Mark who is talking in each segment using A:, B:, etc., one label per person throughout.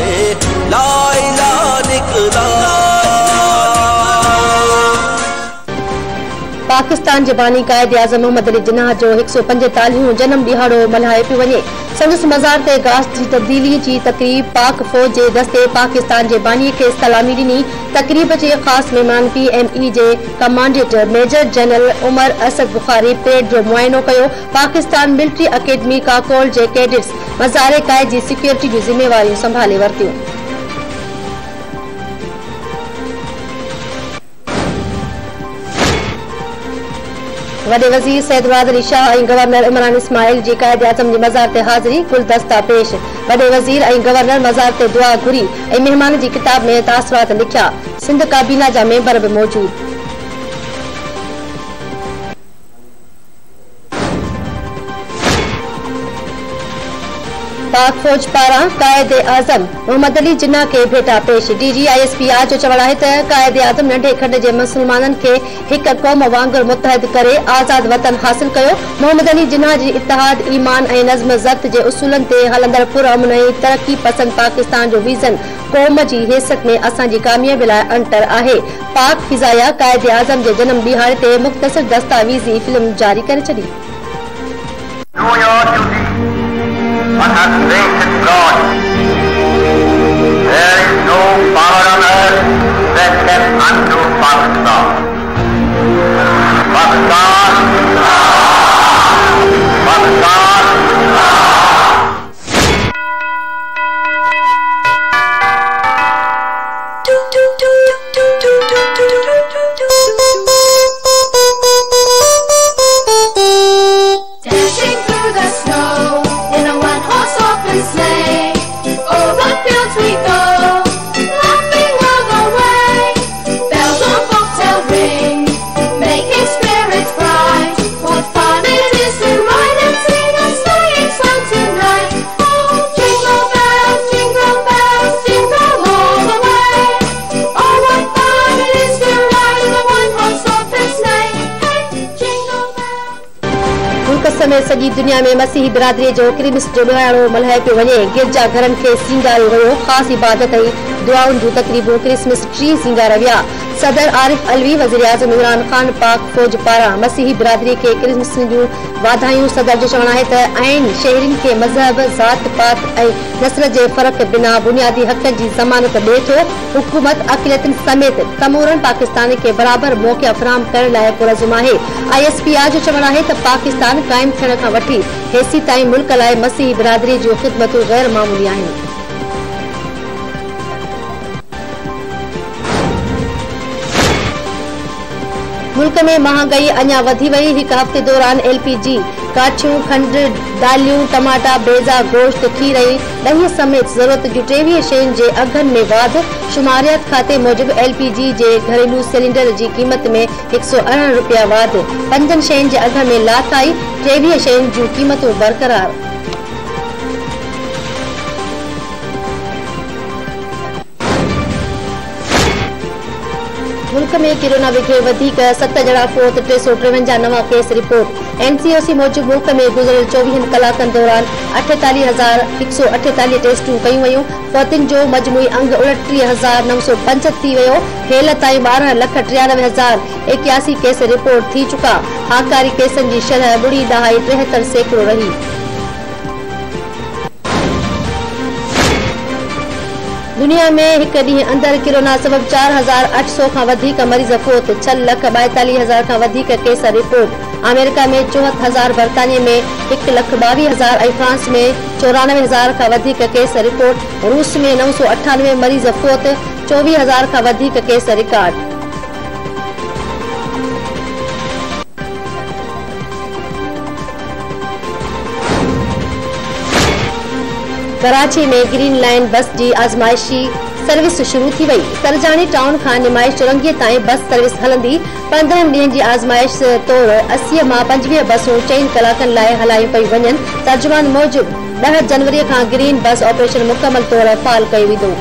A: से ला इलाहा निकला।
B: पाकिस्तान जे बानी कायद आज़म मोहम्मद अली जिन्ना जो 145 जन्म ॾिहाड़ो मल्हाए पियो वञे। संदसि मज़ार ते घास जी तब्दीली जी तक़रीब पाक फ़ौज जे दस्ते पाकिस्तान जे बानी खे सलामी ॾिनी। तक़रीब जे ख़ासि महिमान PME जे कमांडेंट मेजर जनरल उमर असद बुखारी परेड जो मुआयनो कयो। पाकिस्तान मिलिट्री अकेडमी काकोल जे कैडेट्स मज़ार कायद जी सिक्योरिटी जूं ज़िम्मेवारियूं संभाले वरितियूं। वॾे वज़ीर सैद मुराद अली शाह ऐं गवर्नर इमरान इस्माइल जी कायद आज़म जे मज़ार ते हाज़िरी गुलदस्ता पेश। वॾे वज़ीर ऐं गवर्नर मज़ार ते दुआ घुरी ऐं महिमान जी किताब में तासुरात लिखिया। सिंध काबीना जा मेंबर भी मौजूद। पाक फौज पारां कायद आज़म मोहम्मद अली जिन्ना के भेटा पेश। DG ISP जो चवण आहे त कायद आज़म नंढे खंड जे मुसलमाननि खे हिक क़ौम वांगुरु मुतहद करे आज़ाद वतन हासिल कयो। मोहम्मद अली जिन्ना जी इत्तेहाद ईमान ऐं नज़्म ज़ब्त जे उसूलनि ते हलंदड़ पुरअमन ऐं तरक्की पसंद पाकिस्तान जो विज़न क़ौम जी हैसियत में असांजी कामयाबी लाइ अंटर आहे। पाक फिज़ाया कायद आज़म जे जनम ॾिहाड़े ते मुख़्तसिर दस्तावेज़ी फिल्म जारी करे छॾी।
C: What has created God? There is no power on earth that can undo Pakistan. Pakistan, Pakistan.
B: समेत सॼी दुनिया में मसीही बिरादरी जो क्रिसमस जो ॾिहाड़ो मल्हाए पियो वञे। गिरजा घरनि खे सींगारियो वियो। ख़ासि इबादत ऐं दुआउनि जूं तक़रीबूं क्रिसमस ट्री सींगारिया विया। सदर आरिफ अलवी वज़ीर आज़म इमरान ख़ान पाक फ़ौज पारां मसीही बिरादरी खे क्रिसमस जूं वाधायूं। सदर जो चवणु आहे त आइन शहरियुनि खे मज़हब ज़ात पात ऐं नस्ल जे फ़र्क़ बिना बुनियादी हक़ जी ज़मानत ॾिए थो। हुकूमत अक़लियतुनि समेत तमूरनि पाकिस्तान खे बराबर मौक़िया फ़राहम करण लाइ पुरज़म आहे। ISP जो चवणु आहे त पाकिस्तान क़ाइमु थियण खां वठी हेसी ताईं मुल्क लाइ मसीही बिरादरी जूं ख़िदमतूं गैर मामूली आहिनि। मुल्क में महंगाई अञा वधी वई। हिक हफ़्ते दौरान LPG काठियूं खंड दालियूं टमाटा बेज़ा गोश्त खीर ऐं ॾही समेत ज़रूरत जूं 23 शयुनि जे अघनि में वाध। शुमारियात खाते मूजिबि LPG जे घरेलू सिलेंडर जी क़ीमत में 118 रुपया वाध। 5 शयुनि जे अघ में लाथाई। 23 शयुनि जूं क़ीमतूं बरक़रार। मुल्क में कोरोना विघे वधीक 7 ॼणा फोत। 353 नवां केस रिपोर्ट। NCOC मूजिबि मुल्क में गुज़िरियल 24 कलाकनि दौरान 48,148 टेस्टूं कयूं वयूं। फौतिन जो मजमूई अंग 29,965 थी वियो। हेल ताईं 12,93,081 केस रिपोर्ट थी चुका। हाकारी केसनि जी शरह 0.73% रही। दुनिया में एक ॾींहुं अंदर कोरोना सबब 4,800 खां वधीक मरीज़ फोत। 6,42,000 खां वधीक केस रिपोर्ट। अमेरिका में 64,000, बर्तानिया में 1,22,000 ऐं फ्रांस में 94,000 खां वधीक केस रिपोर्ट। रूस में 998 मरीज़ फोत। 24,000 खां वधीक केस रिकॉर्ड। कराची में ग्रीन लाइन बस की आज़माइशी सर्विस शुरू थी वई। सरजानी टाउन खां निमाइश चुरंगी ताईं बस सर्विस हलंदी। 15 ॾींहनि जी आज़माइश तौर 80 मां 25 बसूं 4 कलाकनि लाइ हलायूं पई वञनि। तर्जुमान मूजिबि 10 जनवरी खां ग्रीन बस ऑपरेशन मुकमल तौर फाल कयो वेंदो।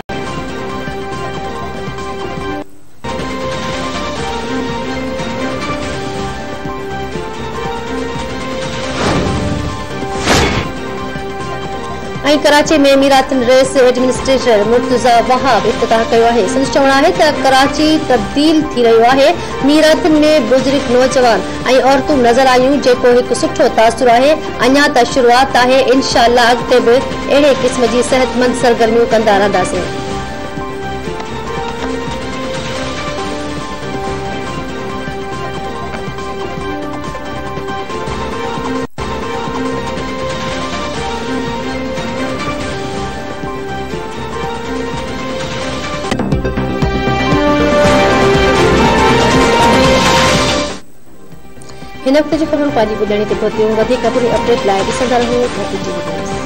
B: ऐं कराची में मीरातन रेस एडमिनिस्ट्रेटर मुर्तजा वहाब इफ्तिताह कयो आहे। संदसि चवणु आहे त कराची तब्दील थी रहियो आहे। मीरातन में बुजुर्ग नौजवान ऐं औरतूं नज़र आयूं, जेको हिकु सुठो तासुर आहे। अञा त शुरूआत आहे, इंशाअल्लाह अॻिते बि अहिड़े क़िस्म जी सेहतमंद सरगर्मियूं कंदा रहंदासीं। हिन वक़्त जी ख़बरूं पंहिंजी ॿुधण ते पहुतियूं। वधीक अपडेट लाइ ॾिसंदा रहो।